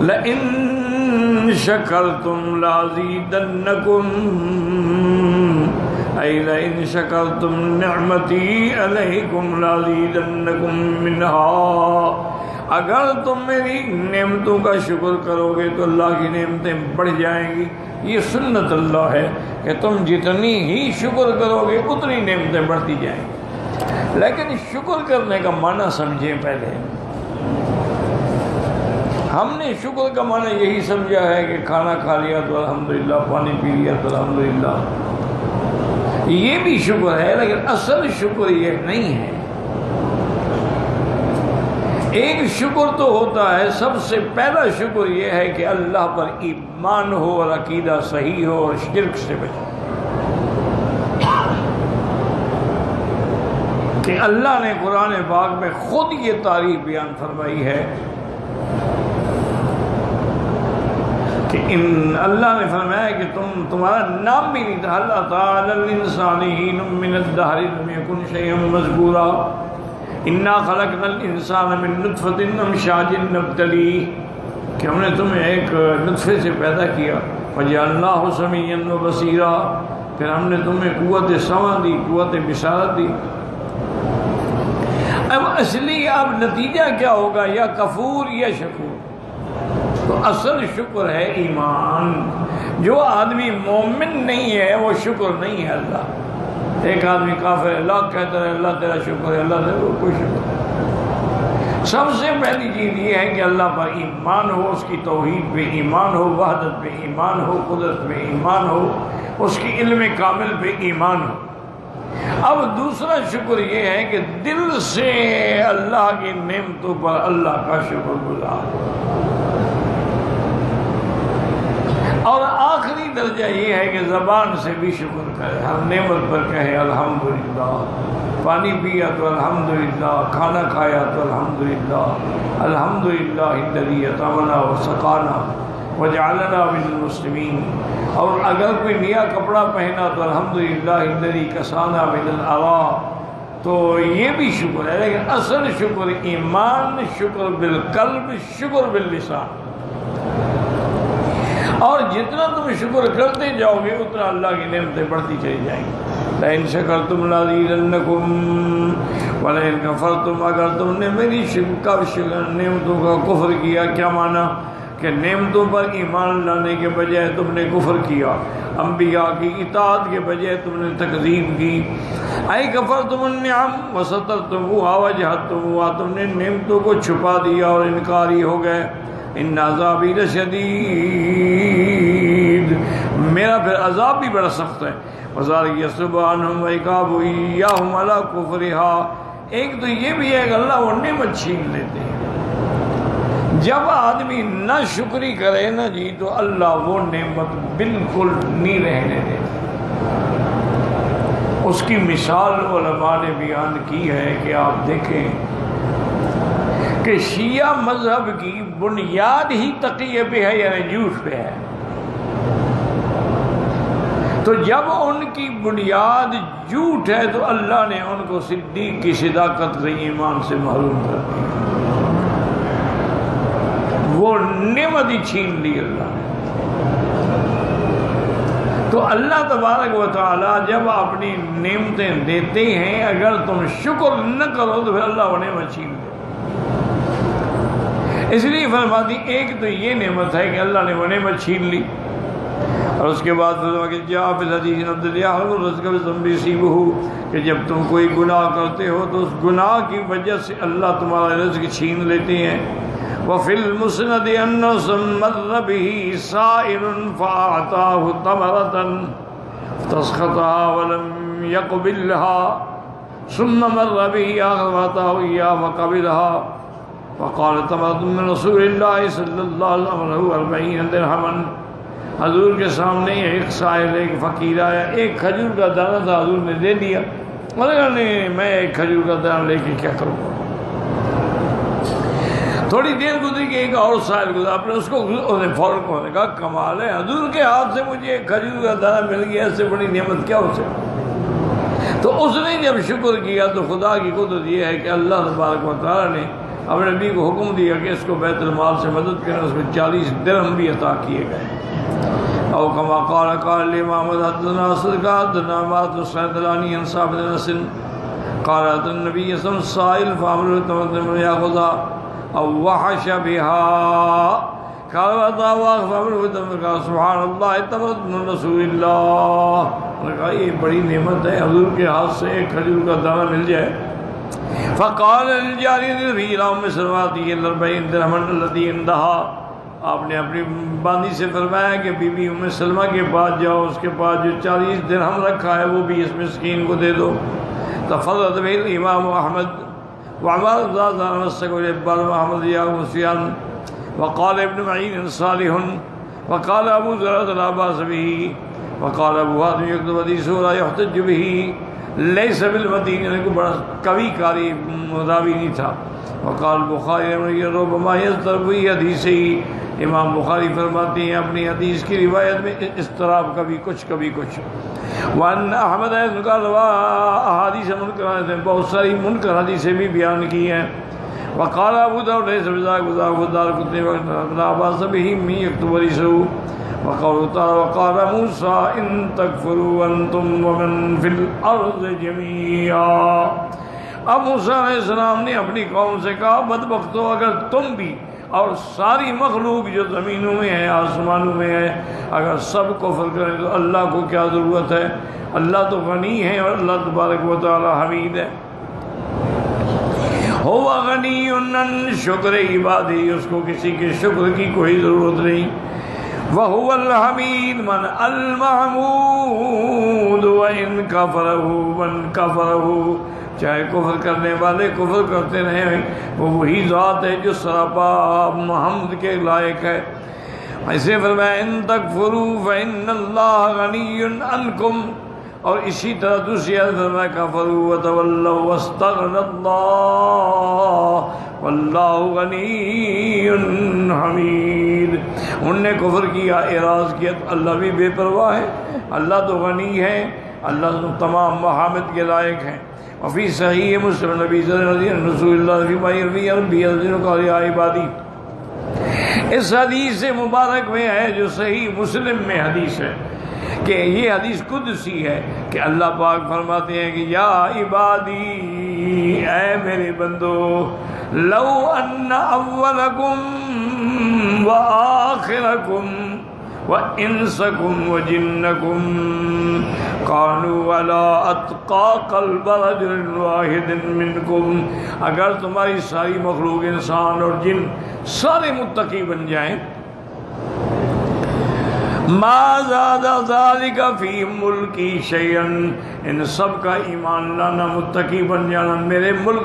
لئن شکرتم لازیدنکم اے لئن شکرتم نعمتی علیکم لازیدنکم منہا، اگر تم میری نعمتوں کا شکر کرو گے تو اللہ کی نعمتیں بڑھ جائیں گی۔ یہ سنت اللہ ہے کہ تم جتنی ہی شکر کرو گے اتنی نعمتیں بڑھتی جائیں گی۔ لیکن شکر کرنے کا معنی سمجھیں پہلے۔ ہم نے شکر کا معنی یہی سمجھا ہے کہ کھانا کھا لیا تو الحمدللہ، پانی پی لیا تو الحمدللہ، یہ بھی شکر ہے لیکن اصل شکر یہ نہیں ہے۔ ایک شکر تو ہوتا ہے، سب سے پہلا شکر یہ ہے کہ اللہ پر ایمان ہو اور عقیدہ صحیح ہو اور شرک سے بچے، کہ اللہ نے قرآن پاک میں خود یہ تعریف بیان فرمائی ہے کہ اللہ نے فرمایا کہ تمہارا نام بھی نہیں تھا، اللہ تعالی الانسان حین من الدہر لم یکن شیئا مذکورا، انا خلقنا الانسان من نطفۃ امشاج نبتلیہ، کہ ہم نے تمہیں ایک نطفے سے پیدا کیا، فجعلناہ سمیعا وبصیرا، پھر ہم نے تمہیں قوت سمع دی، قوت بصارت دی۔ اب اصلی اب نتیجہ کیا ہوگا، یا کفور یا شکور؟ تو اصل شکر ہے ایمان۔ جو آدمی مومن نہیں ہے وہ شکر نہیں ہے اللہ۔ ایک آدمی کافر اللہ کہتا ہے اللہ تیرا شکر ہے، اللہ تیرا کوئی شکر ہے۔ سب سے پہلی چیز یہ ہے کہ اللہ پر ایمان ہو، اس کی توحید پہ ایمان ہو، وحدت پہ ایمان ہو، قدرت پہ ایمان ہو، اس کی علم کامل پہ ایمان ہو۔ اب دوسرا شکر یہ ہے کہ دل سے اللہ کی نعمتوں پر اللہ کا شکر گزار، اور آخری درجہ یہ ہے کہ زبان سے بھی شکر کرے، ہر نعمت پر کہے الحمدللہ، پانی پیا تو الحمدللہ، کھانا کھایا تو الحمدللہ، الحمدللہ الذی اطعمنا وسقانا وجعلنا من المسلمین، اور اگر کوئی نیا کپڑا پہنا تو الحمدللہ الذی کسانا من العراء، تو یہ بھی شکر ہے۔ لیکن اصل شکر ایمان، شکر بالقلب، شکر باللسان، اور جتنا تم شکر کرتے جاؤ گے اتنا اللہ کی نعمتیں بڑھتی چلی جائیں گی۔ لئن شکرتم لازیدنکم ولئن کفرتم، اگر تم نے میری نعمتوں کا کفر کیا، کیا معنی کہ نعمتوں پر ایمان لانے کے بجائے تم نے کفر کیا، انبیاء کی اطاعت کے بجائے تم نے تکذیب کی، اے کفرتم النعم وسترتموها وجحدتموها، تم نے نعمتوں کو چھپا دیا اور انکاری ہو گئے، ان عذابی لشدید، میرا پھر عذاب بھی بڑا سخت ہے، وذالک یصرف عنہم وعقاب ایاہم علی کفرها۔ ایک تو یہ بھی ہے کہ اللہ وہ نعمت چھین لیتے ہیں، جب آدمی نہ شکری کرے نا جی تو اللہ وہ نعمت بالکل نہیں رہنے دیتے۔ اس کی مثال علماء نے بیان کی ہے کہ آپ دیکھیں کہ شیعہ مذہب کی بنیاد ہی تقیہ پہ ہے، یعنی جھوٹ پہ ہے، تو جب ان کی بنیاد جھوٹ ہے تو اللہ نے ان کو صدیق کی صداقت سے ایمان سے محروم کر دیا، وہ نعمت ہی چھین لی اللہ نے۔ تو اللہ تبارک و تعالی جب اپنی نعمتیں دیتے ہیں، اگر تم شکر نہ کرو تو پھر اللہ وہ نعمت چھین لے۔ اس لیے فرماتی ایک تو یہ نعمت ہے کہ اللہ نے وہ نعمت چھین لی، اور اس کے بعد کہ جاء فی الحدیث کہ جب تم کوئی گناہ کرتے ہو تو اس گناہ کی وجہ سے اللہ تمہارا رزق چھین لیتے ہیں۔ وفی المسند انس مر به سائل فاعطاه تمرة تسقطها ولم يقبلها ثم مر به آخر فاعطاه اياها فقبلها وقال تمرة من رسول الله صلی اللہ علیہ وسلم 40 درہما۔ حضور کے سامنے ایک سائل، ایک فقیر آیا، ایک کھجور کا دانہ تھا، حضور نے دے دیا، نہیں میں ایک کھجور کا دانہ لے کے کیا کروں گا۔ تھوڑی دیر گزری کہ ایک اور سائل گزرا، آپ نے اس کو فوراً کہا کمال ہے، حضور کے ہاتھ سے مجھے ایک کھجور کا دانہ مل گیا، اس سے بڑی نعمت کیا ہو سکتی۔ تو اس نے جب شکر کیا تو خدا کی قدرت یہ ہے کہ اللہ تبارک و تعالیٰ نے اب نبی کو حکم دیا کہ اس کو بیت المال سے مدد کریں، اس میں 40 درہم بھی عطا کیے گئے۔ او کما قال الامام حدثنا صدقہ حدثنا مات السیدلانی عن ثابت بن انس قال النبي صلى الله عليه وسلم سائل فامر تمدم ياخذها او وحش بها قال وضع فامر تمدم سبحان الله تمرد من رسول اللہ۔ کہا یہ بڑی نعمت ہے حضور کے ہاتھ سے ایک کھجور کا دانہ مل جائے۔ فقال للجاری النبي ام سلمى الاربعين درہما التي عندها، آپ نے اپنی باندھی سے فرمایا کہ بی بی ام سلمہ کے پاس جاؤ، اس کے پاس جو 40 درہم رکھا ہے وہ بھی اس مسکین کو دے دو۔ تفضل به الامام احمد وعمر ذات نسق ابن محمد يا سفيان وقال ابن معين صالح وقال ابو ذر لا باس به وقال ابو حاتم يكتب حديث لا يحتج به ليس بالمدين، کو بڑا قوی قاری راوی نہیں تھا۔ وقال بخاری ربما يضطرب في حديثه، امام بخاری فرماتے ہیں اپنی حدیث کی روایت میں اضطراب کبھی کچھ۔ وان احمد قال احادیث منکر، بہت ساری منکر حدیثیں بھی بیان کی ہیں۔ وقال ابو داؤد ليس بذاك دار كتب لا باس به من يكتب حديثه۔ وقال موسى ان تكفروا انتم ومن في الارض جميعا، اب موسیٰ علیہ السلام نے اپنی قوم سے کہا بدبختو اگر تم بھی اور ساری مخلوق جو زمینوں میں ہے آسمانوں میں ہے اگر سب کفر کریں تو اللہ کو کیا ضرورت ہے؟ اللہ تو غنی ہے اور اللہ تبارک و تعالی حمید ہے۔ ہوا غنی عن شکر عبادی، اس کو کسی کے شکر کی کوئی ضرورت نہیں۔ وَهُوَ الْحَمِيدُ مَنْ الْمَحْمُودُ وَإِنْ كَفَرَهُ مَنْ كَفَرَهُ، چاہے کفر کرنے والے کفر کرتے رہیں وہ وہی ذات ہے جو سراپا محمد کے لائق ہے۔ ایسے فرمایا ان تکفروا فإن اللہ غنی عنکم، اور اسی طرح دوسری آیت فرمایا کفروا وتولوا واستغنى اللہ واللہ غنی حمید۔ انہوں نے کفر کیا، اعراض کیا تو اللہ بھی بے پرواہ ہے، اللہ تو غنی ہے، اللہ تو تمام محامد کے لائق ہیں۔ وفی صحیح مسلم نبی صلی اللہ علیہ وسلم رسول اللہ فیما یروی ربی قال یا عبادی، اس حدیث مبارک میں ہے جو صحیح مسلم میں حدیث ہے کہ یہ حدیث قدسی ہے کہ اللہ پاک فرماتے ہیں کہ یا عبادی، اے میرے بندو، لو ان اولکم وآخرکم وَإِنسَكُمْ وَجِنَّكُمْ كَانُوا عَلَىٰ أَتْقَىٰ قَلْبِ رَجُلٍ وَاحِدٍ مِّنكُمْ، اگر تمہاری ساری مخلوق انسان اور جن سارے متقی بن جائیں، مَا زَادَ ذَلِكَ فِي مُلْكِي شَيْئًا، ان سب کا ایمان لانا، متقی بن جانا میرے ملک